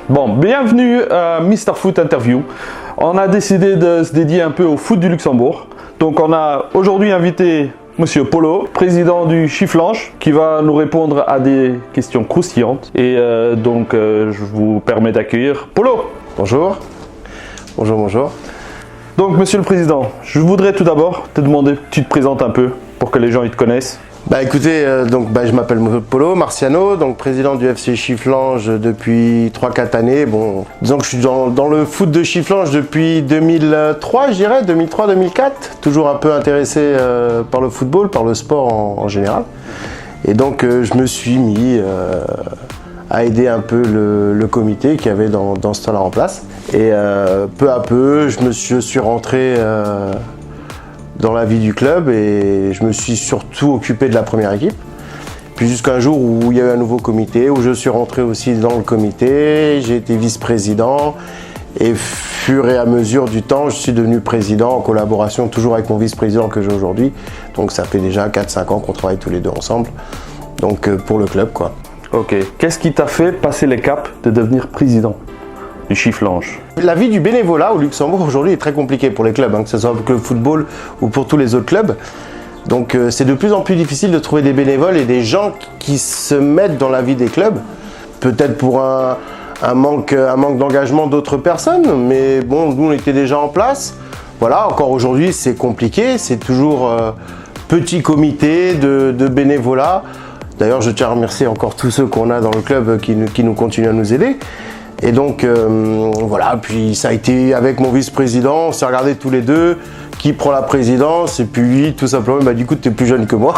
Bon, bienvenue à Mr Foot Interview. On a décidé de se dédier un peu au foot du Luxembourg. Donc on a aujourd'hui invité Monsieur Polo, président du Chifflange, qui va nous répondre à des questions croustillantes. Et je vous permets d'accueillir Polo. Bonjour. Bonjour. Donc Monsieur le Président, je voudrais tout d'abord te demander que tu te présentes un peu pour que les gens ils te connaissent. Écoutez, je m'appelle Polo Marciano, donc président du FC Chifflange depuis 3-4 années. Bon, disons que je suis dans le foot de Chifflange depuis 2003, je dirais, 2003-2004. Toujours un peu intéressé par le football, par le sport en général. Et donc je me suis mis à aider un peu le comité qui avait dans ce temps-là en place. Et peu à peu, je suis rentré dans la vie du club et je me suis surtout occupé de la première équipe. Puis jusqu'à un jour où il y a eu un nouveau comité, où je suis rentré aussi dans le comité, j'ai été vice-président et fur et à mesure du temps, je suis devenu président en collaboration toujours avec mon vice-président que j'ai aujourd'hui. Donc ça fait déjà 4-5 ans qu'on travaille tous les deux ensemble, donc pour le club quoi. Ok, qu'est-ce qui t'a fait passer les caps de devenir président du Chifflange? La vie du bénévolat au Luxembourg aujourd'hui est très compliquée pour les clubs, que ce soit pour le football ou pour tous les autres clubs. Donc c'est de plus en plus difficile de trouver des bénévoles et des gens qui se mettent dans la vie des clubs. Peut-être pour un manque d'engagement d'autres personnes, mais bon, nous on était déjà en place. Voilà, encore aujourd'hui c'est compliqué, c'est toujours petit comité de bénévolat. D'ailleurs je tiens à remercier encore tous ceux qu'on a dans le club qui nous continuent à nous aider. Et donc voilà, puis ça a été avec mon vice-président, on s'est regardé tous les deux, qui prend la présidence, et puis lui tout simplement il m'a dit écoute t'es plus jeune que moi,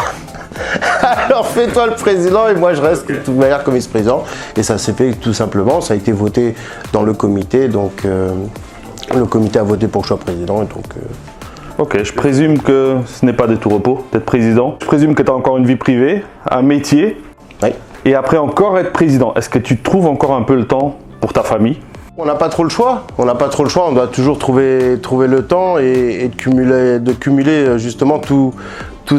alors fais-toi le président et moi je reste de toute manière comme vice-président. Et ça s'est fait tout simplement, ça a été voté dans le comité, donc le comité a voté pour que je sois président. Et donc, Ok, je présume que ce n'est pas de tout repos d'être président. Je présume que tu as encore une vie privée, un métier, oui. Et après encore être président. Est-ce que tu trouves encore un peu le temps pour ta famille? On n'a pas trop le choix, on doit toujours trouver le temps et de cumuler justement tous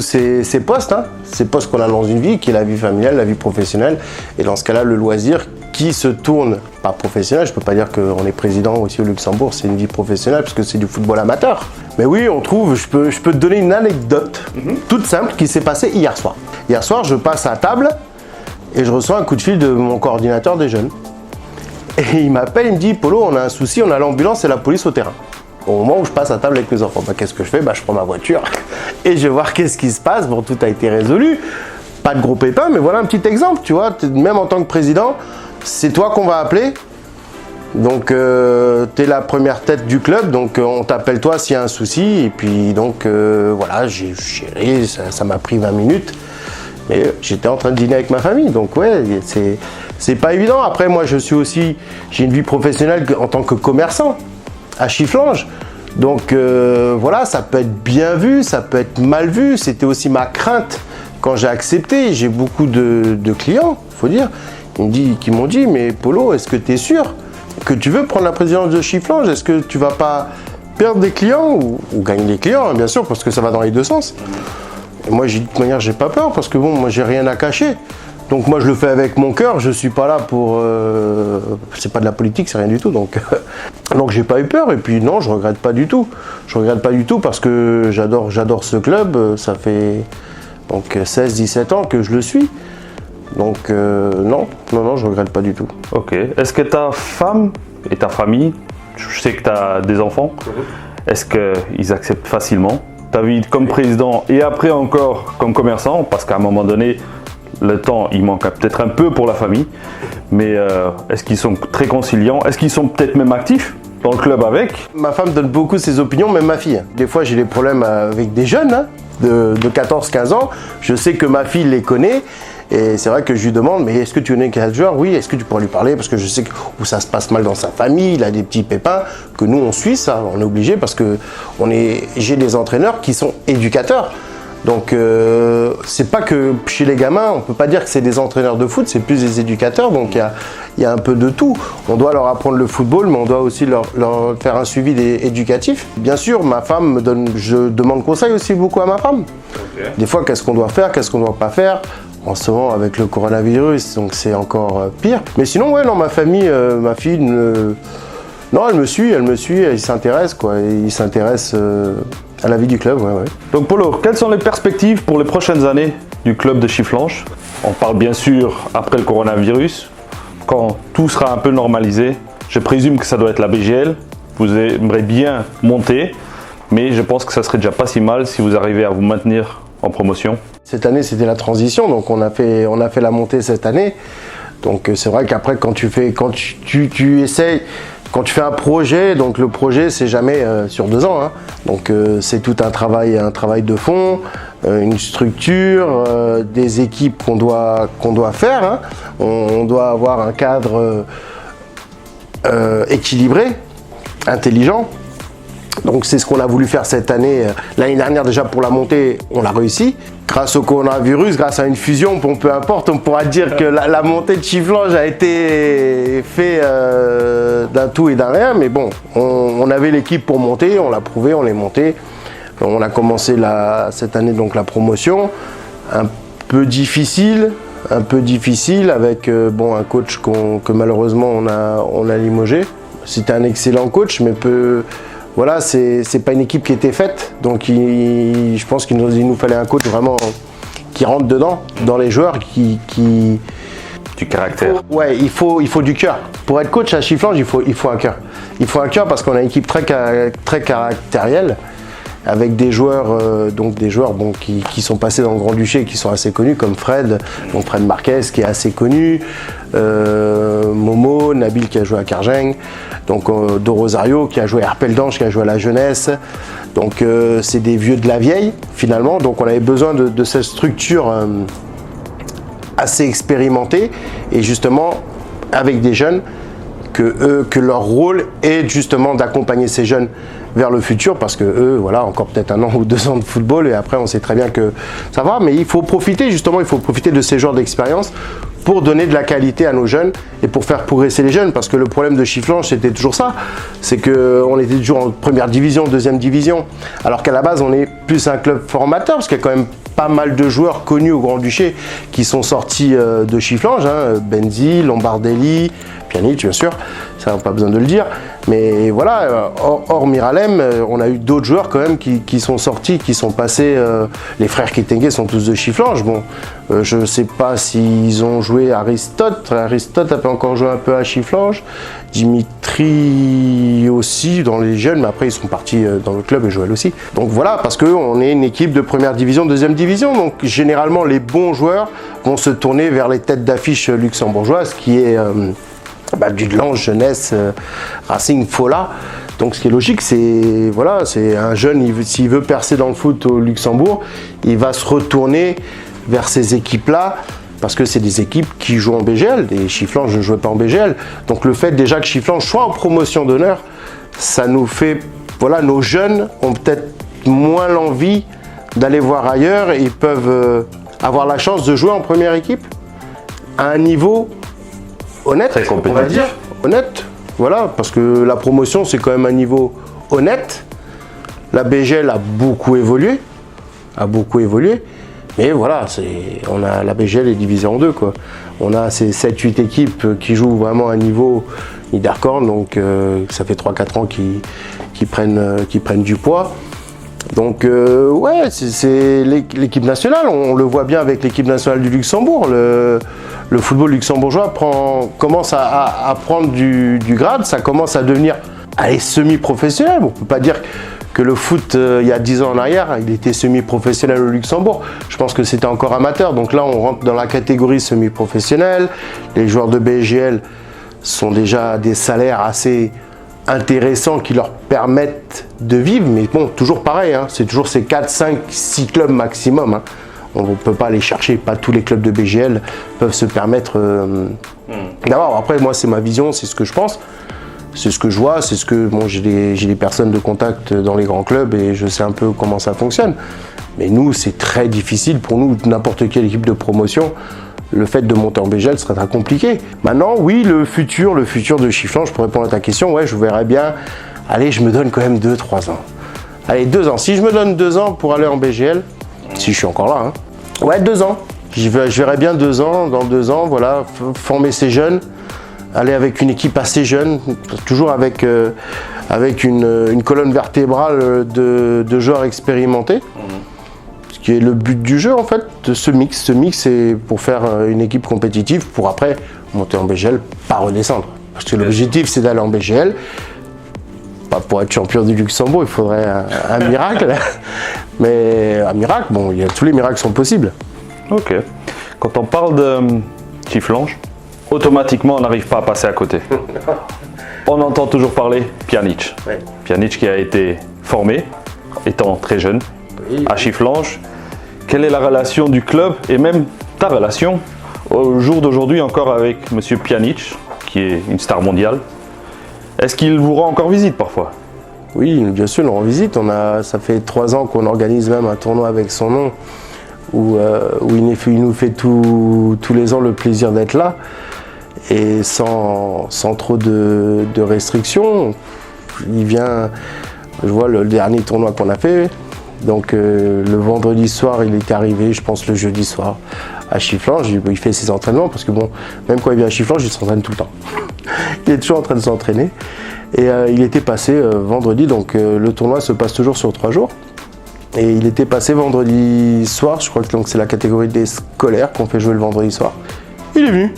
ces postes, ces postes qu'on a dans une vie, qui est la vie familiale, la vie professionnelle, et dans ce cas-là le loisir qui se tourne, pas professionnel, je peux pas dire qu'on est président aussi au Luxembourg, c'est une vie professionnelle parce que c'est du football amateur. Mais oui, on trouve, je peux te donner une anecdote toute simple qui s'est passée hier soir. Hier soir, je passe à table et je reçois un coup de fil de mon coordinateur des jeunes. Et il m'appelle, il me dit « Polo, on a un souci, on a l'ambulance et la police au terrain ». Au moment où je passe à table avec mes enfants, qu'est-ce que je fais? Je prends ma voiture et je vais voir qu'est-ce qui se passe. Bon, tout a été résolu, pas de gros pépins, mais voilà un petit exemple, tu vois. Même en tant que président, c'est toi qu'on va appeler. Donc, tu es la première tête du club, donc on t'appelle toi s'il y a un souci. Et puis, donc, voilà, j'ai géré, ça m'a pris 20 minutes. Mais j'étais en train de dîner avec ma famille, donc ouais, c'est pas évident. Après, moi, j'ai une vie professionnelle en tant que commerçant à Chifflange. Donc voilà, ça peut être bien vu, ça peut être mal vu. C'était aussi ma crainte quand j'ai accepté. J'ai beaucoup de clients, faut dire, qui m'ont dit, mais Polo, est-ce que tu es sûr que tu veux prendre la présidence de Chifflange? Est-ce que tu vas pas perdre des clients ou gagner des clients, bien sûr, parce que ça va dans les deux sens. Et moi, de toute manière, j'ai pas peur parce que bon, moi, j'ai rien à cacher. Donc moi, je le fais avec mon cœur. Je suis pas là pour. C'est pas de la politique, c'est rien du tout. Donc j'ai pas eu peur. Et puis non, je regrette pas du tout. Je regrette pas du tout parce que j'adore ce club. Ça fait donc 16-17 ans que je le suis. Donc non, je regrette pas du tout. Ok. Est-ce que ta femme et ta famille, je sais que tu as des enfants, est-ce qu'ils acceptent facilement ta vie comme président et après encore comme commerçant? Parce qu'à un moment donné, le temps, il manque peut-être un peu pour la famille. Mais est-ce qu'ils sont très conciliants? Est-ce qu'ils sont peut-être même actifs dans le club avec? Ma femme donne beaucoup ses opinions, même ma fille. Des fois, j'ai des problèmes avec des jeunes de 14-15 ans. Je sais que ma fille les connaît. Et c'est vrai que je lui demande, mais est-ce que tu connais quel joueur? Oui, est-ce que tu pourrais lui parler? Parce que je sais où ça se passe mal dans sa famille, il a des petits pépins, que nous on suit ça, on est obligé parce que j'ai des entraîneurs qui sont éducateurs. Donc c'est pas que chez les gamins, on peut pas dire que c'est des entraîneurs de foot, c'est plus des éducateurs, donc il y a un peu de tout. On doit leur apprendre le football, mais on doit aussi leur faire un suivi éducatif. Bien sûr, ma femme je demande conseil aussi beaucoup à ma femme. Okay. Des fois, qu'est-ce qu'on doit faire, qu'est-ce qu'on doit pas faire. En ce moment, avec le coronavirus, donc c'est encore pire. Mais sinon, ouais, non, ma famille, ma fille, non, elle me suit, elle s'intéresse, quoi. Il s'intéresse à la vie du club, ouais. Donc Polo, quelles sont les perspectives pour les prochaines années du club de Chifflange? On parle bien sûr après le coronavirus, quand tout sera un peu normalisé. Je présume que ça doit être la BGL. Vous aimeriez bien monter, mais je pense que ça serait déjà pas si mal si vous arrivez à vous maintenir en promotion. Cette année, c'était la transition, donc on a fait la montée cette année. Donc c'est vrai qu'après, quand tu essayes, quand tu fais un projet, donc le projet, c'est jamais sur 2 ans. Hein. Donc c'est tout un travail de fond, une structure, des équipes qu'on doit faire. Hein. On doit avoir un cadre équilibré, intelligent. Donc c'est ce qu'on a voulu faire cette année. L'année dernière déjà pour la montée, on l'a réussi. Grâce au coronavirus, grâce à une fusion, peu importe, on pourra dire que la montée de Chifflange a été faite d'un tout et d'un rien. Mais bon, on avait l'équipe pour monter, on l'a prouvé, on est monté. On a commencé cette année donc la promotion. Un peu difficile avec un coach que malheureusement on a limogé. C'était un excellent coach, mais voilà, c'est pas une équipe qui était faite, donc je pense qu'il nous fallait un coach vraiment qui rentre dedans, dans les joueurs, qui du caractère. Ouais, il faut du cœur. Pour être coach à Chifflange, il faut un cœur. Il faut un cœur parce qu'on a une équipe très caractérielle, avec des joueurs, qui sont passés dans le Grand-Duché, qui sont assez connus, comme Fred Marquez, qui est assez connu, Momo, Nabil qui a joué à Cargeng, donc Do Rosario qui a joué à Herpeldange, qui a joué à la jeunesse. Donc c'est des vieux de la vieille, finalement. Donc on avait besoin de cette structure assez expérimentée, et justement avec des jeunes, que leur rôle est justement d'accompagner ces jeunes vers le futur, parce que eux, voilà, encore peut-être 1 an ou 2 ans de football, et après on sait très bien que ça va, mais il faut profiter de ces joueurs d'expérience pour donner de la qualité à nos jeunes et pour faire progresser les jeunes, parce que le problème de Chifflange, c'était toujours ça, c'est qu'on était toujours en première division, deuxième division, alors qu'à la base on est plus un club formateur, parce qu'il y a quand même pas mal de joueurs connus au Grand-Duché qui sont sortis de Chifflange, hein, Benzi, Lombardelli, Pjanic bien sûr, ça n'a pas besoin de le dire, mais voilà, hors Miralem, on a eu d'autres joueurs quand même qui sont sortis, qui sont passés, les frères Kitenge sont tous de Chifflange, bon, je ne sais pas s'ils ont joué Aristote a pas encore joué un peu à Chifflange, Dimitri aussi dans les jeunes, mais après ils sont partis dans le club et Joël aussi. Donc voilà, parce qu'on est une équipe de première division, deuxième division, donc généralement les bons joueurs vont se tourner vers les têtes d'affiche luxembourgeoises, qui est Dudelange, Jeunesse, Racing, Fola. Donc ce qui est logique, c'est un jeune, s'il veut percer dans le foot au Luxembourg, il va se retourner vers ces équipes-là, parce que c'est des équipes qui jouent en BGL, et Chifflange ne jouait pas en BGL. Donc le fait déjà que Chifflange soit en promotion d'honneur, ça nous fait, voilà, nos jeunes ont peut-être moins l'envie d'aller voir ailleurs, et ils peuvent avoir la chance de jouer en première équipe à un niveau honnête, on va dire, honnête, voilà, parce que la promotion c'est quand même un niveau honnête. La BGL a beaucoup évolué, mais voilà, la BGL est divisée en 2, quoi. On a ces 7-8 équipes qui jouent vraiment à un niveau Niederkorn, donc ça fait 3-4 ans qui prennent du poids. Donc ouais, c'est l'équipe nationale, on le voit bien avec l'équipe nationale du Luxembourg. Le football luxembourgeois commence à prendre du grade, ça commence à devenir semi-professionnel. On ne peut pas dire que le foot, il y a 10 ans en arrière, il était semi-professionnel au Luxembourg. Je pense que c'était encore amateur. Donc là, on rentre dans la catégorie semi-professionnelle. Les joueurs de BGL sont déjà à des salaires assez intéressants qui leur permettent de vivre. Mais bon, toujours pareil, hein, c'est toujours ces 4, 5, 6 clubs maximum. Hein. On ne peut pas aller chercher, pas tous les clubs de BGL peuvent se permettre d'avoir. Après, moi, c'est ma vision, c'est ce que je pense. C'est ce que je vois, c'est ce que j'ai des personnes de contact dans les grands clubs et je sais un peu comment ça fonctionne. Mais nous, c'est très difficile pour nous, n'importe quelle équipe de promotion. Le fait de monter en BGL serait très compliqué. Maintenant, oui, le futur de Chifflange, pour répondre à ta question, ouais, je verrais bien. Allez, je me donne quand même 2-3 ans. Allez, 2 ans. Si je me donne 2 ans pour aller en BGL, si je suis encore là, hein. Ouais, 2 ans. Je verrais bien 2 ans, dans 2 ans, voilà, former ces jeunes, aller avec une équipe assez jeune, toujours avec une colonne vertébrale de joueurs expérimentés. Ce qui est le but du jeu en fait, de ce mix. Ce mix c'est pour faire une équipe compétitive, pour après monter en BGL, pas redescendre. Parce que l'objectif c'est d'aller en BGL. Pas pour être champion du Luxembourg, il faudrait un miracle. Mais un miracle, bon, tous les miracles sont possibles. Ok. Quand on parle de Chifflange, automatiquement on n'arrive pas à passer à côté. On entend toujours parler Pjanic. Ouais. Pjanic qui a été formé, étant très jeune, à Chifflange. Quelle est la relation du club et même ta relation au jour d'aujourd'hui encore avec Monsieur Pjanic, qui est une star mondiale? Est-ce qu'il vous rend encore visite parfois? Oui, bien sûr, on rend visite. Ça fait 3 ans qu'on organise même un tournoi avec son nom, où il nous fait tous les ans le plaisir d'être là. Et sans trop de restrictions. Il vient, je vois le dernier tournoi qu'on a fait, donc le vendredi soir il est arrivé, je pense le jeudi soir à Chifflange, il fait ses entraînements parce que bon, même quand il vient à Chifflange il s'entraîne tout le temps. Il est toujours en train de s'entraîner et il était passé vendredi, donc le tournoi se passe toujours sur 3 jours. Et il était passé vendredi soir, je crois que c'est la catégorie des scolaires qu'on fait jouer le vendredi soir. Il est venu.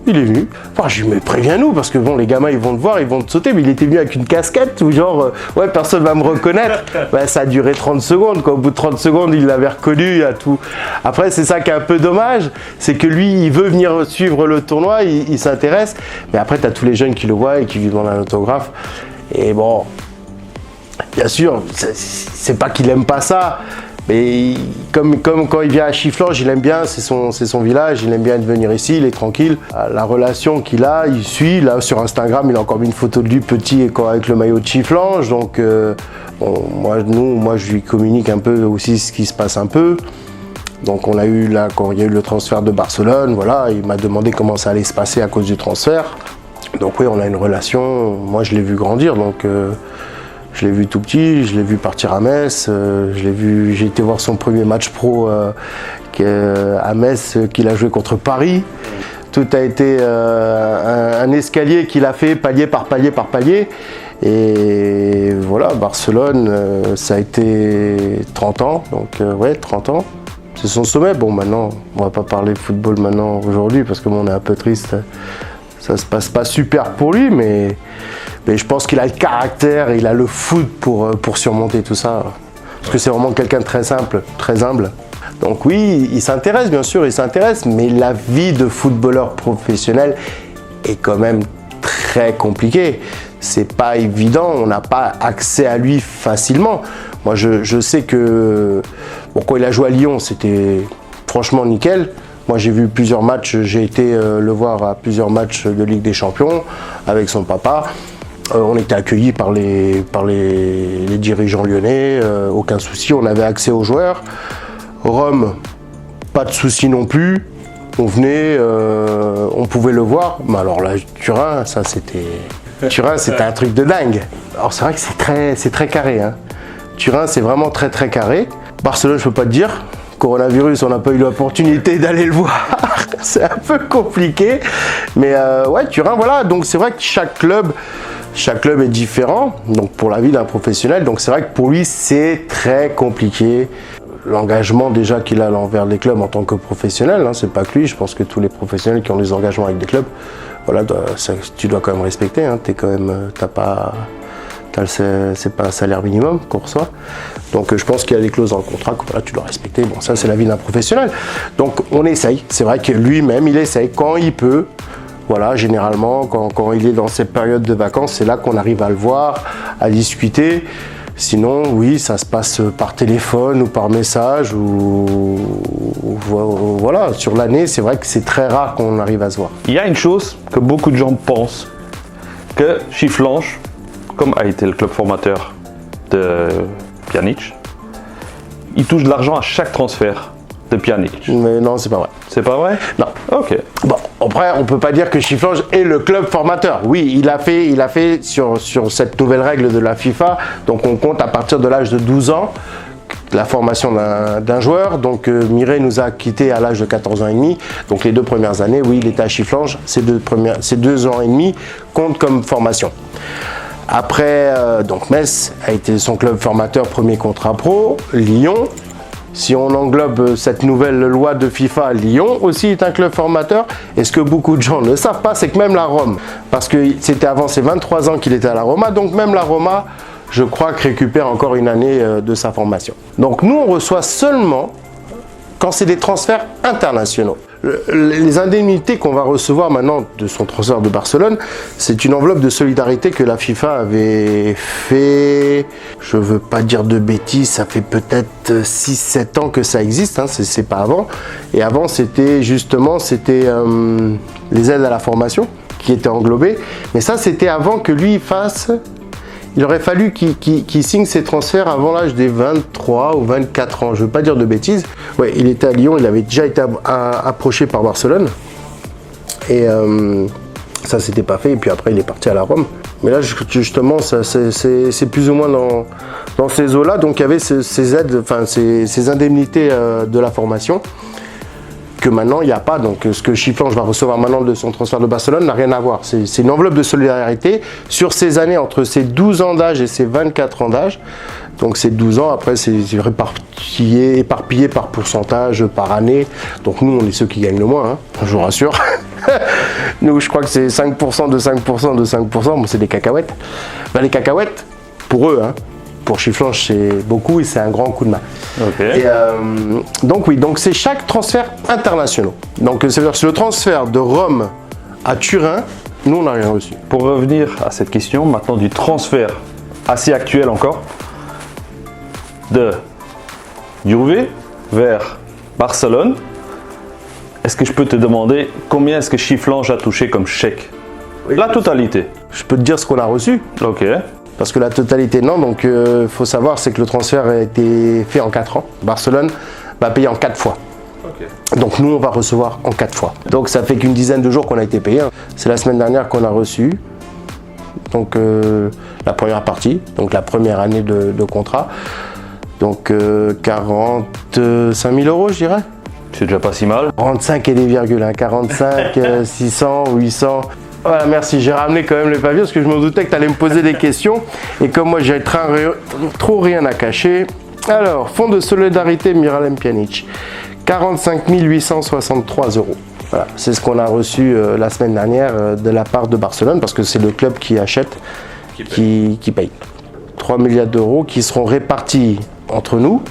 Il est venu. Enfin, je lui dis, mais préviens-nous, parce que bon, les gamins, ils vont te voir, ils vont te sauter, mais il était venu avec une casquette où genre, ouais, personne va me reconnaître. Ben, ça a duré 30 secondes, quoi. Au bout de 30 secondes, il l'avait reconnu, à tout. Après, c'est ça qui est un peu dommage, c'est que lui, il veut venir suivre le tournoi, il s'intéresse, mais après, tu as tous les jeunes qui le voient et qui lui demandent un autographe. Et bon, bien sûr, c'est pas qu'il aime pas ça, mais comme quand il vient à Chifflange, il aime bien, c'est son village, il aime bien venir ici, il est tranquille. La relation qu'il a, il suit, là sur Instagram, il a encore mis une photo de lui petit avec le maillot de Chifflange, donc bon, moi je lui communique un peu aussi ce qui se passe un peu. Donc on a eu là, quand il y a eu le transfert de Barcelone, voilà, il m'a demandé comment ça allait se passer à cause du transfert. Donc oui, on a une relation, moi je l'ai vu grandir, donc je l'ai vu tout petit, je l'ai vu partir à Metz, j'ai été voir son premier match pro à Metz qu'il a joué contre Paris. Tout a été un escalier qu'il a fait palier par palier par palier. Et voilà, Barcelone, ça a été 30 ans, donc ouais, 30 ans. C'est son sommet. Bon, maintenant, on va pas parler football maintenant aujourd'hui parce que bon, on est un peu triste. Ça se passe pas super pour lui, mais je pense qu'il a le caractère, il a le foot pour surmonter tout ça. Parce que c'est vraiment quelqu'un de très simple, très humble. Donc oui, il s'intéresse, bien sûr, il s'intéresse, mais la vie de footballeur professionnel est quand même très compliquée. C'est pas évident, on n'a pas accès à lui facilement. Moi, je sais que bon, quand il a joué à Lyon, c'était franchement nickel. Moi, j'ai vu plusieurs matchs, j'ai été le voir à plusieurs matchs de Ligue des Champions avec son papa. On était accueillis par les dirigeants lyonnais, aucun souci, on avait accès aux joueurs. Rome, pas de souci non plus. On venait, on pouvait le voir. Mais alors là, Turin, ça c'était un truc de dingue. Alors c'est vrai que c'est très carré. Hein. Turin, c'est vraiment très très carré. Barcelone, je peux pas te dire. Coronavirus, on n'a pas eu l'opportunité d'aller le voir. C'est un peu compliqué. Mais ouais, Turin, voilà. Donc c'est vrai que chaque club est différent. Donc pour la vie d'un professionnel. Donc c'est vrai que pour lui, c'est très compliqué. L'engagement déjà qu'il a envers les clubs en tant que professionnel, hein, c'est pas que lui. Je pense que tous les professionnels qui ont des engagements avec des clubs, voilà, tu dois quand même respecter. Hein. C'est pas un salaire minimum qu'on reçoit. Donc je pense qu'il y a des clauses dans le contrat que voilà, tu dois respecter. Bon, ça c'est la vie d'un professionnel. Donc on essaye. C'est vrai que lui-même, il essaye quand il peut. Voilà, généralement, quand il est dans cette période de vacances, c'est là qu'on arrive à le voir, à discuter. Sinon, oui, ça se passe par téléphone ou par message ou voilà. Sur l'année, c'est vrai que c'est très rare qu'on arrive à se voir. Il y a une chose que beaucoup de gens pensent, que Chifflange, comme a été le club formateur de Pjanic, il touche de l'argent à chaque transfert de Pjanic. Mais non, c'est pas vrai. C'est pas vrai? Non. Ok. Bon, après, on peut pas dire que Chifflange est le club formateur. Oui, il a fait sur cette nouvelle règle de la FIFA, donc on compte à partir de l'âge de 12 ans la formation d'un joueur. Donc Mireille nous a quittés à l'âge de 14 ans et demi. Donc les 2 premières années, oui, il était à Chifflange. Ces 2 ans et demi comptent comme formation. Après, donc Metz a été son club formateur, premier contrat pro. Lyon, si on englobe cette nouvelle loi de FIFA, Lyon aussi est un club formateur. Et ce que beaucoup de gens ne savent pas, c'est que même la Rome, parce que c'était avant ses 23 ans qu'il était à la Roma, donc même la Roma, je crois, que récupère encore une année de sa formation. Donc nous, on reçoit seulement quand c'est des transferts internationaux. Les indemnités qu'on va recevoir maintenant de son transfert de Barcelone, c'est une enveloppe de solidarité que la FIFA avait fait, je ne veux pas dire de bêtises, ça fait peut-être 6-7 ans que ça existe, hein, c'est pas avant. Et avant, c'était justement les aides à la formation qui étaient englobées. Mais ça, c'était avant que lui fasse... Il aurait fallu qu'il signe ses transferts avant l'âge des 23 ou 24 ans. Je ne veux pas dire de bêtises. Ouais, il était à Lyon, il avait déjà été approché par Barcelone. Et ça, s'était pas fait. Et puis après, il est parti à la Rome. Mais là, justement, c'est plus ou moins dans ces eaux-là. Donc, il y avait ces aides, enfin, ces indemnités de la formation que maintenant il n'y a pas. Donc ce que Chifflange va recevoir maintenant de son transfert de Barcelone n'a rien à voir. C'est une enveloppe de solidarité sur ces années entre ses 12 ans d'âge et ses 24 ans d'âge. Donc ces 12 ans, après c'est éparpillé par pourcentage, par année. Donc nous on est ceux qui gagnent le moins, hein, je vous rassure. Nous je crois que c'est 5% de 5% de 5%, bon, c'est des cacahuètes. Ben, les cacahuètes, pour eux, hein, pour Chifflange, c'est beaucoup et c'est un grand coup de main. Okay. Et donc oui, donc c'est chaque transfert international. Donc ça veut dire que le transfert de Rome à Turin, nous on n'a rien reçu. Pour revenir à cette question, maintenant du transfert assez actuel encore, de Juve vers Barcelone, est-ce que je peux te demander combien est-ce que Chifflange a touché comme chèque? Oui. La totalité. Je peux te dire ce qu'on a reçu. Ok. Parce que la totalité, non. Donc, faut savoir, c'est que le transfert a été fait en 4 ans. Barcelone va payer en 4 fois. Okay. Donc, nous, on va recevoir en 4 fois. Donc, ça fait qu'une dizaine de jours qu'on a été payé. C'est la semaine dernière qu'on a reçu. Donc, la première partie, donc la première année de contrat. Donc, 45 000 euros, je dirais. C'est déjà pas si mal. 45 et des virgules, hein. 45, 600, 800... Voilà, merci. J'ai ramené quand même les papiers parce que je me doutais que tu allais me poser des questions. Et comme moi, j'ai trop rien à cacher. Alors, fonds de solidarité Miralem Pjanic, 45 863 euros. Voilà, c'est ce qu'on a reçu la semaine dernière de la part de Barcelone parce que c'est le club qui achète, qui paye. 3 milliards d'euros qui seront répartis entre nous,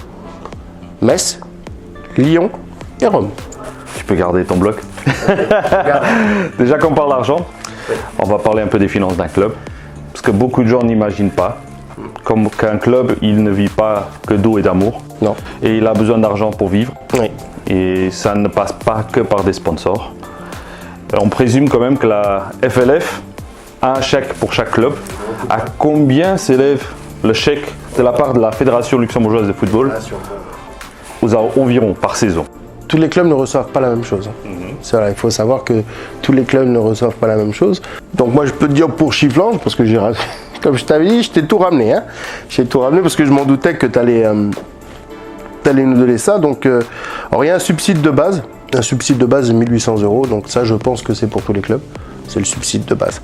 Metz, Lyon et Rome. Tu peux garder ton bloc. Déjà qu'on parle d'argent, on va parler un peu des finances d'un club. Parce que beaucoup de gens n'imaginent pas qu'un club, il ne vit pas que d'eau et d'amour. Non. Et il a besoin d'argent pour vivre. Oui. Et ça ne passe pas que par des sponsors. On présume quand même que la FLF a un chèque pour chaque club. À combien s'élève le chèque de la part de la Fédération luxembourgeoise de football aux environs par saison? Tous les clubs ne reçoivent pas la même chose. C'est vrai, il faut savoir que tous les clubs ne reçoivent pas la même chose. Donc moi je peux te dire pour Chifflange, parce que comme je t'avais dit, je t'ai tout ramené. Hein. J'ai tout ramené parce que je m'en doutais que tu allais nous donner ça. Donc alors, il y a un subside de base de 1800 euros. Donc ça je pense que c'est pour tous les clubs. C'est le subside de base.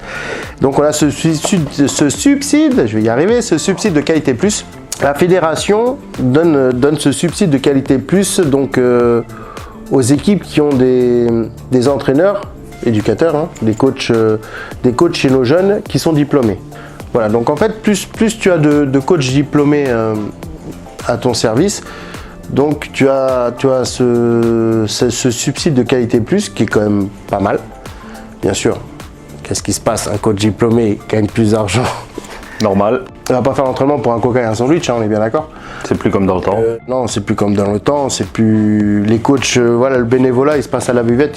Donc on a ce subside, je vais y arriver, ce subside de qualité plus. La fédération donne ce subside de qualité plus donc aux équipes qui ont des entraîneurs, éducateurs, hein, des coachs chez nos jeunes qui sont diplômés. Voilà, donc en fait, plus tu as de coachs diplômés à ton service, donc tu as ce subside de qualité plus qui est quand même pas mal. Bien sûr, qu'est-ce qui se passe? Un coach diplômé gagne plus d'argent. Normal. On va pas faire l'entraînement pour un coca et un sandwich, hein, on est bien d'accord? C'est plus comme dans le temps. Non, c'est plus comme dans le temps. C'est plus les coachs. Voilà, le bénévolat, il se passe à la buvette.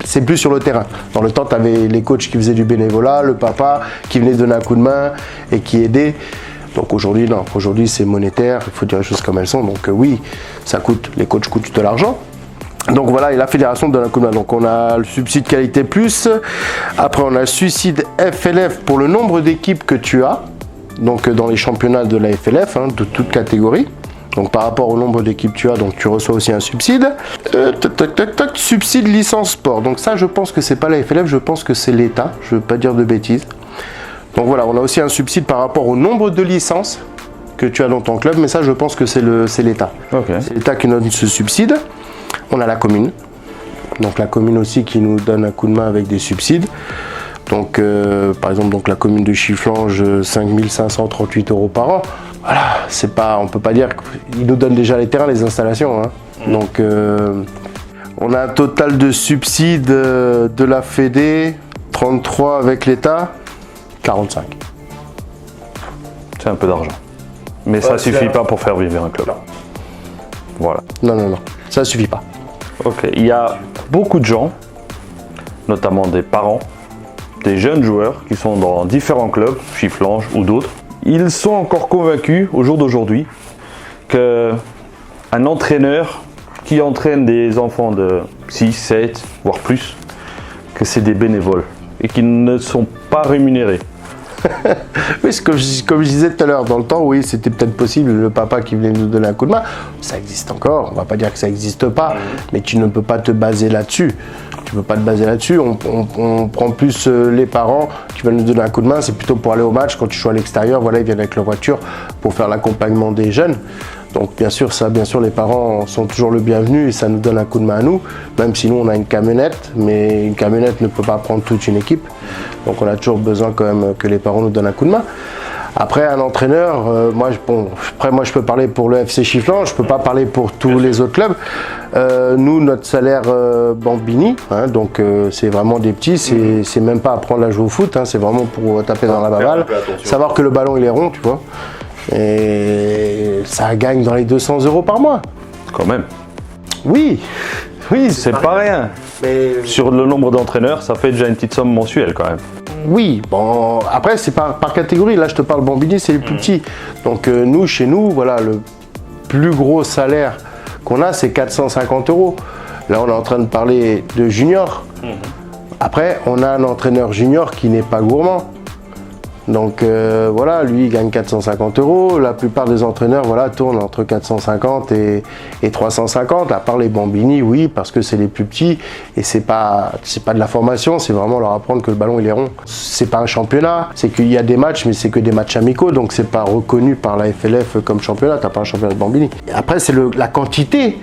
C'est plus sur le terrain. Dans le temps, tu avais les coachs qui faisaient du bénévolat, le papa qui venait donner un coup de main et qui aidait. Donc aujourd'hui, non. Aujourd'hui, c'est monétaire. Il faut dire les choses comme elles sont. Donc oui, ça coûte. Les coachs coûtent de l'argent. Donc voilà, et la fédération donne un coup de main. Donc on a le subside qualité plus. Après, on a le subside FLF pour le nombre d'équipes que tu as. Donc dans les championnats de la FLF, hein, de toute catégorie. Donc par rapport au nombre d'équipes que tu as, donc tu reçois aussi un subside. Subside licence sport. Donc ça, je pense que c'est pas la FLF, je pense que c'est l'État. Je veux pas dire de bêtises. Donc voilà, on a aussi un subside par rapport au nombre de licences que tu as dans ton club, mais ça, je pense que c'est l'État. Okay. C'est l'État qui nous donne ce subside. On a la commune. Donc la commune aussi qui nous donne un coup de main avec des subsides. Donc par exemple donc la commune de Chifflange, 5 538 € par an. Voilà, c'est pas, on peut pas dire qu'ils nous donnent déjà les terrains, les installations. Hein. Donc on a un total de subsides de la Fédé, 33 avec l'État, 45. C'est un peu d'argent. Mais ça suffit pas pour faire vivre un club. Voilà. Non, ça suffit pas. Ok, il y a beaucoup de gens, notamment des parents, des jeunes joueurs qui sont dans différents clubs, Chifflange ou d'autres. Ils sont encore convaincus au jour d'aujourd'hui qu'un entraîneur qui entraîne des enfants de 6, 7, voire plus, que c'est des bénévoles et qu'ils ne sont pas rémunérés. Oui, c'est comme je disais tout à l'heure, dans le temps, oui, c'était peut-être possible, le papa qui venait nous donner un coup de main, ça existe encore, on va pas dire que ça n'existe pas, mais tu ne peux pas te baser là-dessus. Tu peux pas te baser là-dessus, on prend plus les parents qui veulent nous donner un coup de main, c'est plutôt pour aller au match, quand tu joues à l'extérieur, voilà, ils viennent avec leur voiture pour faire l'accompagnement des jeunes. Donc bien sûr, les parents sont toujours le bienvenu et ça nous donne un coup de main à nous, même si nous on a une camionnette, mais une camionnette ne peut pas prendre toute une équipe. Donc on a toujours besoin quand même que les parents nous donnent un coup de main. Après un entraîneur, moi je peux parler pour le FC Chifflange, je peux pas parler pour tous les autres clubs. Nous notre salaire Bambini, hein, donc c'est vraiment des petits, c'est même pas apprendre à jouer au foot, hein, c'est vraiment pour taper dans la baballe, savoir que le ballon il est rond, tu vois. Et ça gagne dans les 200 € par mois. Quand même. Oui, c'est pas rien. Mais sur le nombre d'entraîneurs, ça fait déjà une petite somme mensuelle quand même. Oui, bon, après c'est par catégorie. Là, je te parle Bambini, c'est les plus petits. Donc nous, chez nous, voilà, le plus gros salaire qu'on a, c'est 450 €. Là, on est en train de parler de junior. Après, on a un entraîneur junior qui n'est pas gourmand. Donc voilà, lui il gagne 450 €. La plupart des entraîneurs tournent entre 450 et 350, à part les Bambini, oui, parce que c'est les plus petits et c'est pas de la formation, c'est vraiment leur apprendre que le ballon il est rond. C'est pas un championnat, c'est qu'il y a des matchs, mais c'est que des matchs amicaux, donc c'est pas reconnu par la FLF comme championnat, t'as pas un championnat de Bambini. Et après c'est la quantité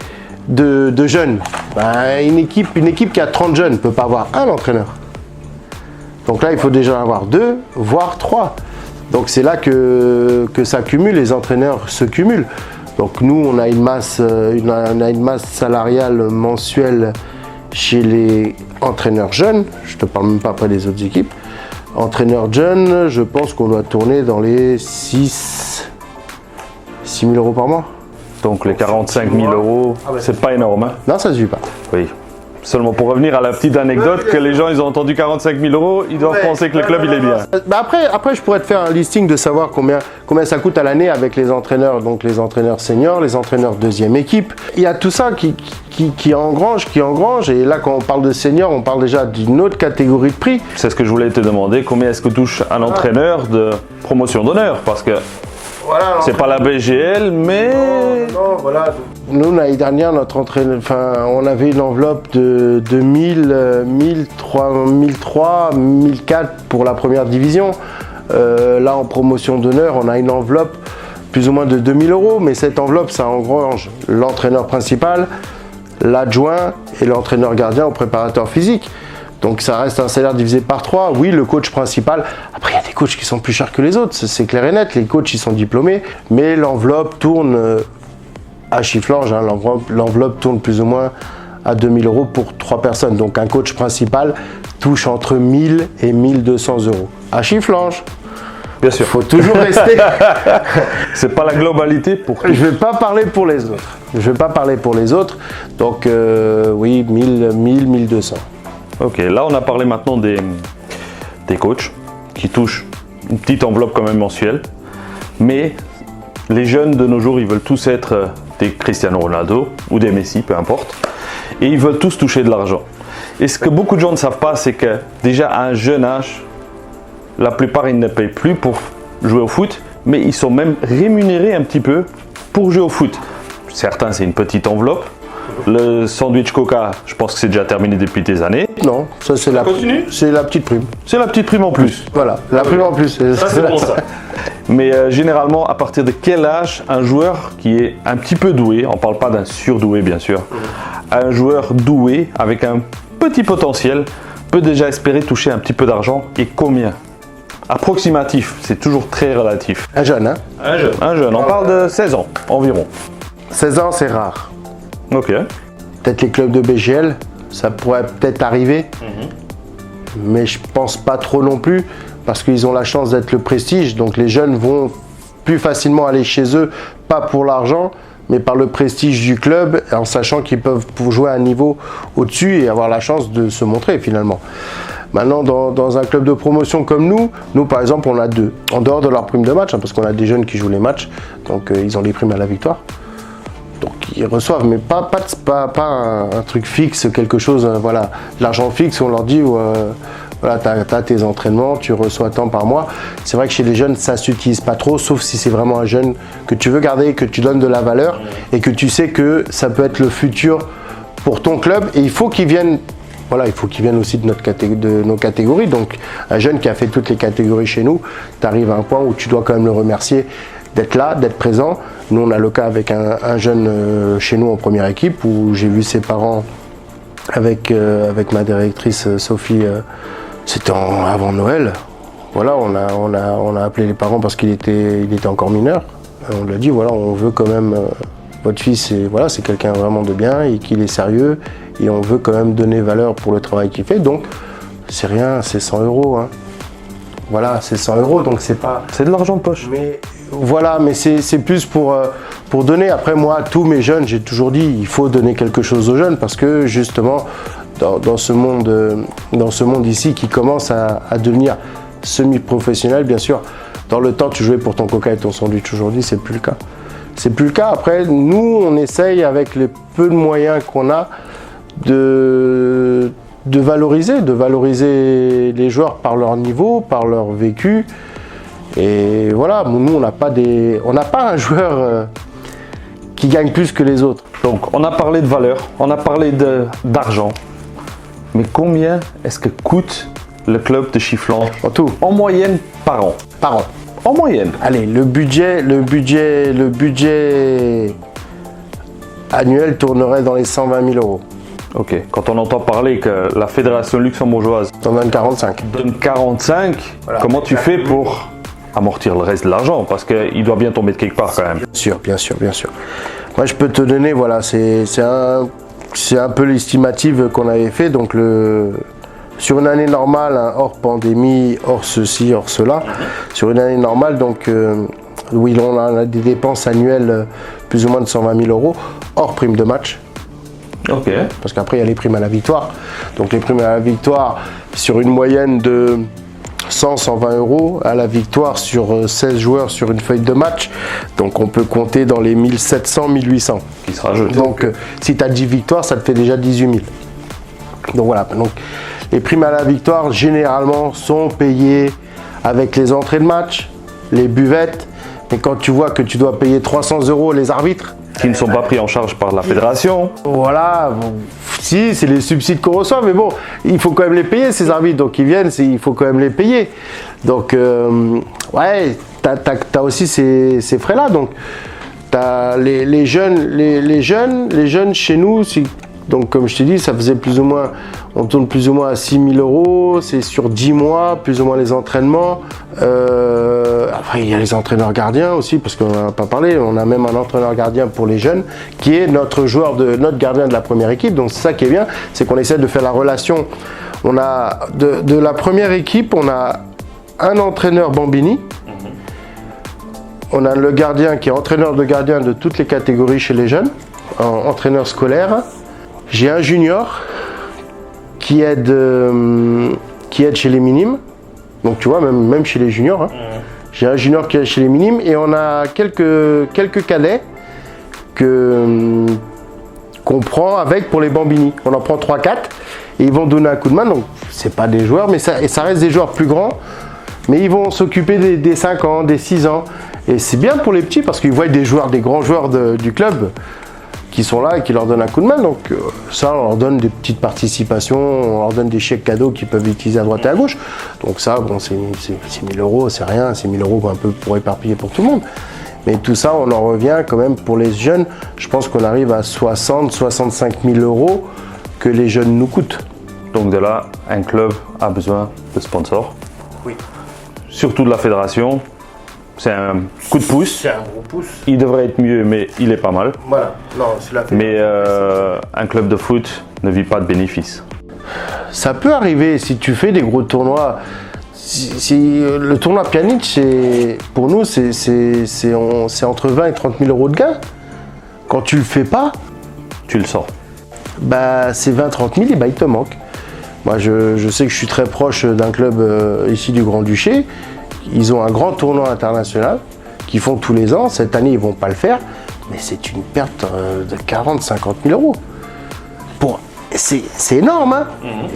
de jeunes. Une équipe qui a 30 jeunes ne peut pas avoir un entraîneur. Donc là, il faut déjà avoir 2, voire 3. Donc c'est là que ça cumule, les entraîneurs se cumulent. Donc nous, on a une masse salariale mensuelle chez les entraîneurs jeunes. Je ne te parle même pas après des autres équipes. Entraîneurs jeunes, je pense qu'on doit tourner dans les 6 000 € par mois. Donc les 45 000 €, c'est pas énorme. Hein? Non, ça ne suffit pas. Oui. Seulement pour revenir à la petite anecdote, que les gens ils ont entendu 45 000 €, ils doivent penser que le club il est bien. Après, je pourrais te faire un listing de savoir combien ça coûte à l'année avec les entraîneurs, donc les entraîneurs seniors, les entraîneurs deuxième équipe. Il y a tout ça qui engrange, et là quand on parle de seniors, on parle déjà d'une autre catégorie de prix. C'est ce que je voulais te demander, combien est-ce que touche un entraîneur de promotion d'honneur, parce que voilà, c'est pas la BGL, mais... Non, voilà. Nous, l'année dernière, notre entraîneur, on avait une enveloppe de 1004 pour la première division. Là, en promotion d'honneur, on a une enveloppe plus ou moins de 2 000 €, mais cette enveloppe, ça engrange l'entraîneur principal, l'adjoint et l'entraîneur gardien au préparateur physique. Donc ça reste un salaire divisé par 3. Oui, le coach principal. Après, il y a des coachs qui sont plus chers que les autres, c'est clair et net. Les coachs, ils sont diplômés, mais l'enveloppe tourne à Chifflange. Hein, l'enveloppe tourne plus ou moins à 2 000 € pour 3 personnes. Donc un coach principal touche entre 1 000 et 1 200 € à Chifflange. Bien sûr. Il faut toujours rester. C'est pas la globalité pour tous. Je vais pas parler pour les autres. Donc oui, 1 200. Ok, là on a parlé maintenant des coachs qui touchent une petite enveloppe quand même mensuelle, mais les jeunes de nos jours ils veulent tous être des Cristiano Ronaldo ou des Messi, peu importe, et ils veulent tous toucher de l'argent. Et ce que beaucoup de gens ne savent pas, c'est que déjà à un jeune âge, la plupart ils ne payent plus pour jouer au foot, mais ils sont même rémunérés un petit peu pour jouer au foot, certains c'est une petite enveloppe. Le sandwich Coca, je pense que c'est déjà terminé depuis des années. Non, ça c'est la petite prime. C'est la petite prime en plus. Voilà, la prime en plus. Ça, c'est bon, ça. Mais généralement, à partir de quel âge un joueur qui est un petit peu doué, on ne parle pas d'un surdoué bien sûr, un joueur doué avec un petit potentiel peut déjà espérer toucher un petit peu d'argent et combien? Approximatif, c'est toujours très relatif. Un jeune, hein? Un jeune, on parle de 16 ans environ. 16 ans, c'est rare. Ok. Peut-être les clubs de BGL, ça pourrait peut-être arriver, mais je pense pas trop non plus, parce qu'ils ont la chance d'être le prestige, donc les jeunes vont plus facilement aller chez eux, pas pour l'argent, mais par le prestige du club, en sachant qu'ils peuvent jouer à un niveau au-dessus et avoir la chance de se montrer finalement. Maintenant, dans un club de promotion comme nous par exemple, on a deux, en dehors de leur prime de match, hein, parce qu'on a des jeunes qui jouent les matchs, donc ils ont les primes à la victoire. Donc ils reçoivent, mais pas un truc fixe, quelque chose, voilà, l'argent fixe, on leur dit, voilà, tu as tes entraînements, tu reçois tant par mois. C'est vrai que chez les jeunes, ça ne s'utilise pas trop, sauf si c'est vraiment un jeune que tu veux garder, que tu donnes de la valeur et que tu sais que ça peut être le futur pour ton club. Et il faut qu'ils viennent, voilà, il faut qu'ils viennent aussi de nos catégories. Donc un jeune qui a fait toutes les catégories chez nous, tu arrives à un point où tu dois quand même le remercier d'être là, d'être présent. Nous, on a le cas avec un jeune chez nous en première équipe où j'ai vu ses parents avec ma directrice Sophie, c'était avant Noël. Voilà, on a appelé les parents parce qu'il était encore mineur. On lui a dit, voilà, on veut quand même, votre fils, voilà, c'est quelqu'un vraiment de bien et qu'il est sérieux et on veut quand même donner valeur pour le travail qu'il fait. Donc, c'est rien, c'est 100 €. Hein. Voilà, c'est 100 €, donc c'est pas... C'est de l'argent de poche. Mais voilà, mais c'est plus pour donner. Après, moi, à tous mes jeunes, j'ai toujours dit, il faut donner quelque chose aux jeunes parce que justement, dans ce monde ici qui commence à devenir semi-professionnel, bien sûr, dans le temps, tu jouais pour ton coca et ton sandwich. Aujourd'hui, c'est plus le cas. C'est plus le cas. Après, nous, on essaye avec les peu de moyens qu'on a de valoriser les joueurs par leur niveau, par leur vécu. Et voilà, nous, on n'a pas un joueur qui gagne plus que les autres. Donc, on a parlé de valeur, on a parlé d'argent. Mais combien est-ce que coûte le club de Chifflange en moyenne par an? Par an. En moyenne. Allez, le budget annuel tournerait dans les 120 000 €. Ok, quand on entend parler que la fédération luxembourgeoise t'en donne 45. Donne 45, voilà. Comment tu fais pour amortir le reste de l'argent? Parce qu'il doit bien tomber de quelque part quand même. Bien sûr. Moi, je peux te donner, voilà, c'est un peu l'estimative qu'on avait fait. Donc, sur une année normale, hein, hors pandémie, hors ceci, hors cela, sur une année normale, donc, oui, on a des dépenses annuelles plus ou moins de 120 000 €, hors prime de match. Ok. Parce qu'après, il y a les primes à la victoire. Donc, les primes à la victoire, sur une moyenne de 100-120 € à la victoire sur 16 joueurs sur une feuille de match. Donc, on peut compter dans les 1700-1800. Qui se rajoute. Donc, si tu as 10 victoires, ça te fait déjà 18 000. Donc, voilà. Donc, les primes à la victoire, généralement, sont payées avec les entrées de match, les buvettes. Et quand tu vois que tu dois payer 300 € les arbitres, qui ne sont pas pris en charge par la fédération. Voilà, bon, si, c'est les subsides qu'on reçoit, mais bon, il faut quand même les payer, ces arbitres. Donc, ils viennent, il faut quand même les payer. Donc, ouais, t'as aussi ces frais-là. Donc, t'as les jeunes chez nous, donc, comme je t'ai dit, ça faisait plus ou moins, on tourne plus ou moins à 6 000 €, c'est sur 10 mois, plus ou moins les entraînements. Après, il y a les entraîneurs gardiens aussi, parce qu'on n'en a pas parlé, on a même un entraîneur gardien pour les jeunes, qui est notre gardien de la première équipe. Donc, c'est ça qui est bien, c'est qu'on essaie de faire la relation. On a, de la première équipe, on a un entraîneur Bambini. On a le gardien qui est entraîneur de gardien de toutes les catégories chez les jeunes, entraîneur scolaire. J'ai un junior qui aide chez les minimes, donc tu vois, même chez les juniors. Hein. J'ai un junior qui aide chez les minimes et on a quelques cadets qu'on prend avec pour les bambini. On en prend 3-4 et ils vont donner un coup de main. Donc c'est pas des joueurs, mais ça reste des joueurs plus grands. Mais ils vont s'occuper des 5 ans, des 6 ans. Et c'est bien pour les petits parce qu'ils voient des grands joueurs du club qui sont là et qui leur donnent un coup de main. Donc ça, on leur donne des petites participations, on leur donne des chèques cadeaux qu'ils peuvent utiliser à droite et à gauche. Donc ça, bon, c'est 1000 euros, c'est rien, c'est 1000 euros un peu pour éparpiller pour tout le monde. Mais tout ça, on en revient quand même pour les jeunes. Je pense qu'on arrive à 65 000 euros que les jeunes nous coûtent. Donc de là, un club a besoin de sponsors. Oui. Surtout de la fédération. C'est un coup de pouce. C'est un gros pouce. Il devrait être mieux, mais il est pas mal. Voilà. Non, c'est la Mais un club de foot ne vit pas de bénéfices. Ça peut arriver si tu fais des gros tournois. Le tournoi Pjanic, pour nous, c'est entre 20 et 30 000 euros de gain. Quand tu le fais pas, Tu le sens. bah, ces 20-30 000, bah, il te manque. Moi, je sais que je suis très proche d'un club ici du Grand-Duché. Ils ont un grand tournoi international qu'ils font tous les ans. Cette année, ils ne vont pas le faire. Mais c'est une perte de 40-50 000 euros. C'est énorme, hein.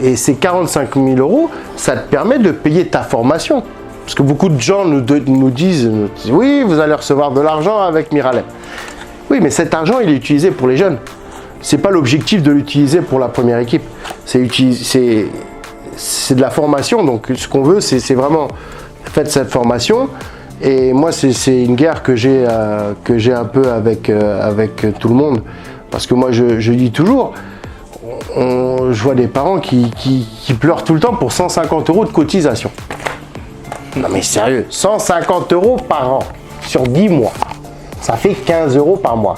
Et ces 45 000 euros, ça te permet de payer ta formation. Parce que beaucoup de gens nous disent oui, vous allez recevoir de l'argent avec Miralem. Oui, mais cet argent, il est utilisé pour les jeunes. C'est pas l'objectif de l'utiliser pour la première équipe. C'est de la formation. Donc, ce qu'on veut, c'est vraiment faites cette formation. Et moi, c'est une guerre que j'ai un peu avec tout le monde. Parce que moi, je dis toujours, je vois des parents qui pleurent tout le temps pour 150 euros de cotisation. Non mais sérieux, 150 euros par an sur 10 mois, ça fait 15 euros par mois.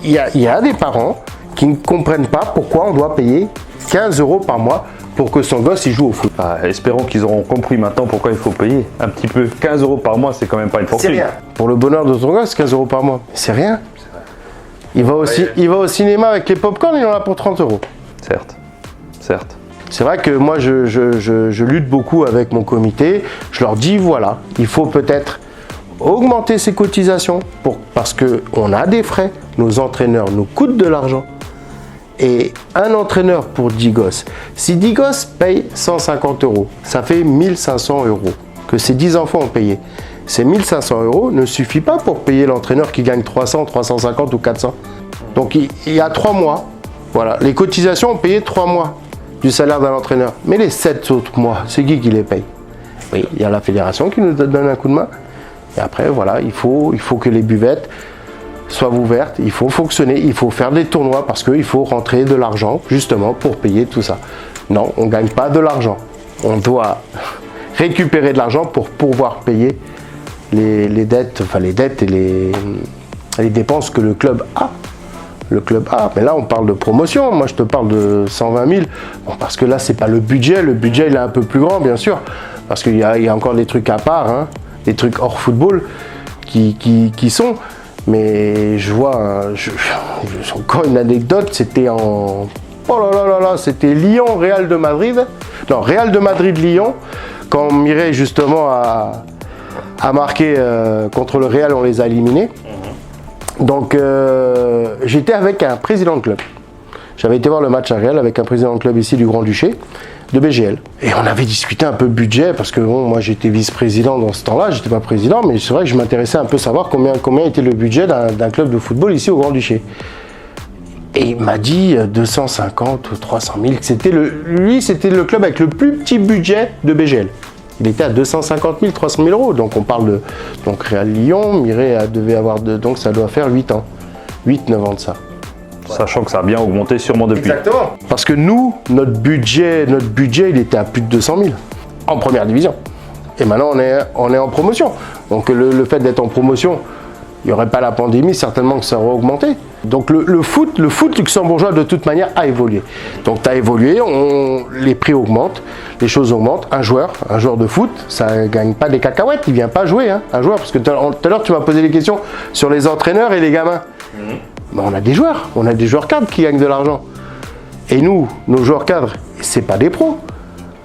Il y a des parents qui ne comprennent pas pourquoi on doit payer 15 euros par mois pour que son gosse il joue au foot. Espérons qu'ils auront compris maintenant pourquoi il faut payer un petit peu. 15 euros par mois, c'est quand même pas une C'est fortune. rien. Pour le bonheur de ton gosse, 15 euros par mois, c'est rien. Il va au cinéma avec les pop-corn, il en a pour 30 euros. Certes, certes. C'est vrai que moi, je lutte beaucoup avec mon comité. Je leur dis, voilà, il faut peut-être augmenter ces cotisations parce qu'on a des frais. Nos entraîneurs nous coûtent de l'argent. Et un entraîneur pour 10 gosses, si 10 gosses payent 150 euros, ça fait 1500 euros que ces 10 enfants ont payé. Ces 1500 euros ne suffit pas pour payer l'entraîneur qui gagne 300, 350 ou 400. Donc il y a 3 mois, voilà, les cotisations ont payé 3 mois du salaire d'un entraîneur. Mais les 7 autres mois, c'est qui les paye? Oui, il y a la fédération qui nous donne un coup de main. Et après, voilà, il faut que les buvettes soient ouvertes, il faut fonctionner, il faut faire des tournois parce qu'il faut rentrer de l'argent justement pour payer tout ça. Non, on ne gagne pas de l'argent. On doit récupérer de l'argent pour pouvoir payer les dettes et les dépenses que le club a. Mais là on parle de promotion, moi je te parle de 120 000, bon, parce que là c'est pas le budget il est un peu plus grand bien sûr, parce qu'il y a encore des trucs à part, hein, des trucs hors football qui sont, mais je vois, encore une anecdote, c'était c'était Lyon, Real de Madrid, non, Real de Madrid-Lyon, quand Mireille justement a marqué contre le Real, on les a éliminés. Donc j'étais avec un président de club. J'avais été voir le match à Real avec un président de club ici du Grand-Duché, de BGL. Et on avait discuté un peu budget, parce que bon, moi j'étais vice-président dans ce temps-là, j'étais pas président, mais c'est vrai que je m'intéressais un peu à savoir combien était le budget d'un club de football ici au Grand-Duché. Et il m'a dit 250 ou 300 000, c'était le club avec le plus petit budget de BGL. Il était à 250 000, 300 000 euros. Donc on parle de Real Lyon, Mireille devait avoir donc ça doit faire 8 ans. 8-9 ans de ça. Sachant que ça a bien augmenté sûrement depuis. Exactement. Parce que nous, notre budget, il était à plus de 200 000 en première division. Et maintenant, on est en promotion. Donc le fait d'être en promotion, il n'y aurait pas la pandémie, certainement que ça aurait augmenté. Donc le foot luxembourgeois de toute manière a évolué. Donc tu as évolué, les prix augmentent, les choses augmentent. Un joueur de foot, ça ne gagne pas des cacahuètes, il ne vient pas jouer, hein, un joueur. Parce que tout à l'heure tu m'as posé des questions sur les entraîneurs et les gamins. Ben, on a des joueurs cadres qui gagnent de l'argent. Et nous, nos joueurs cadres, c'est pas des pros.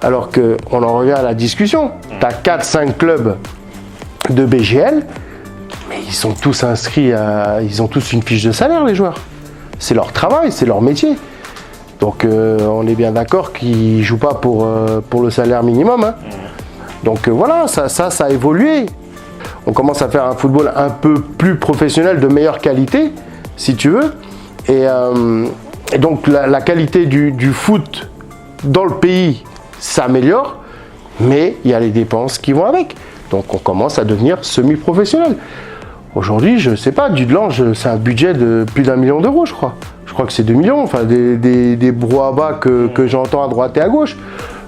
Alors qu'on en revient à la discussion. Tu as 4-5 clubs de BGL, mais ils sont tous inscrits ils ont tous une fiche de salaire, les joueurs. C'est leur travail, c'est leur métier. Donc on est bien d'accord qu'ils ne jouent pas pour le salaire minimum. Hein. Donc voilà, ça a évolué. On commence à faire un football un peu plus professionnel, de meilleure qualité, si tu veux. Et donc la qualité du foot dans le pays s'améliore, mais il y a les dépenses qui vont avec. Donc on commence à devenir semi-professionnel. Aujourd'hui, je ne sais pas, Dudelange, c'est un budget de plus d'1 million d'euros, je crois. Je crois que c'est 2 millions, enfin des brouhabas que j'entends à droite et à gauche.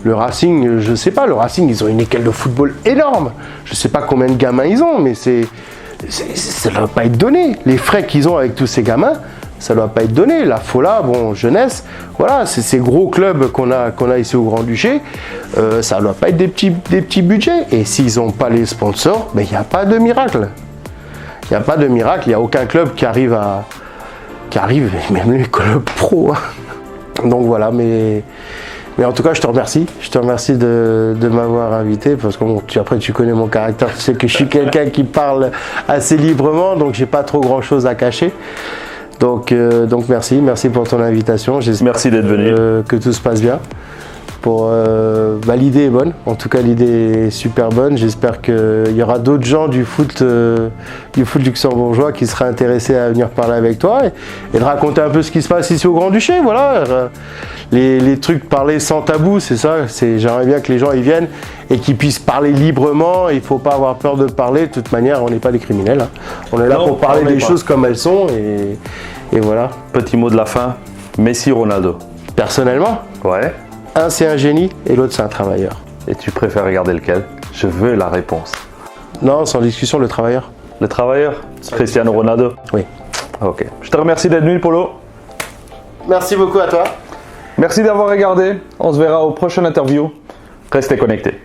Le Racing, je ne sais pas, le Racing, ils ont une école de football énorme. Je ne sais pas combien de gamins ils ont, mais ça ne doit pas être donné. Les frais qu'ils ont avec tous ces gamins, ça ne doit pas être donné. La Fola, bon, jeunesse, voilà, c'est ces gros clubs qu'on a ici au Grand-Duché, ça ne doit pas être des petits budgets. Et s'ils n'ont pas les sponsors, ben, il n'y a pas de miracle. Il n'y a pas de miracle, il n'y a aucun club qui arrive, même les clubs pro. Hein. Donc voilà, mais en tout cas, je te remercie. Je te remercie de m'avoir invité parce que bon, après, tu connais mon caractère. Tu sais que je suis quelqu'un qui parle assez librement, donc j'ai pas trop grand chose à cacher. Donc merci pour ton invitation. Merci d'être venu. Que tout se passe bien. L'idée est bonne, en tout cas l'idée est super bonne. J'espère qu'il y aura d'autres gens du foot luxembourgeois qui seraient intéressés à venir parler avec toi et de raconter un peu ce qui se passe ici au Grand-Duché. Voilà, les trucs parler sans tabou, c'est ça. J'aimerais bien que les gens y viennent et qu'ils puissent parler librement. Il ne faut pas avoir peur de parler. De toute manière, on n'est pas des criminels. Hein. On est là pour parler des choses comme elles sont et voilà. Petit mot de la fin, Messi, Ronaldo. Personnellement, Ouais. un c'est un génie et l'autre c'est un travailleur. Et tu préfères regarder lequel? Je veux la réponse. Non, sans discussion, le travailleur. Le travailleur? Cristiano Ronaldo? Oui. Ok. Je te remercie d'être venu, Polo. Merci beaucoup à toi. Merci d'avoir regardé. On se verra au prochain interview. Restez connectés.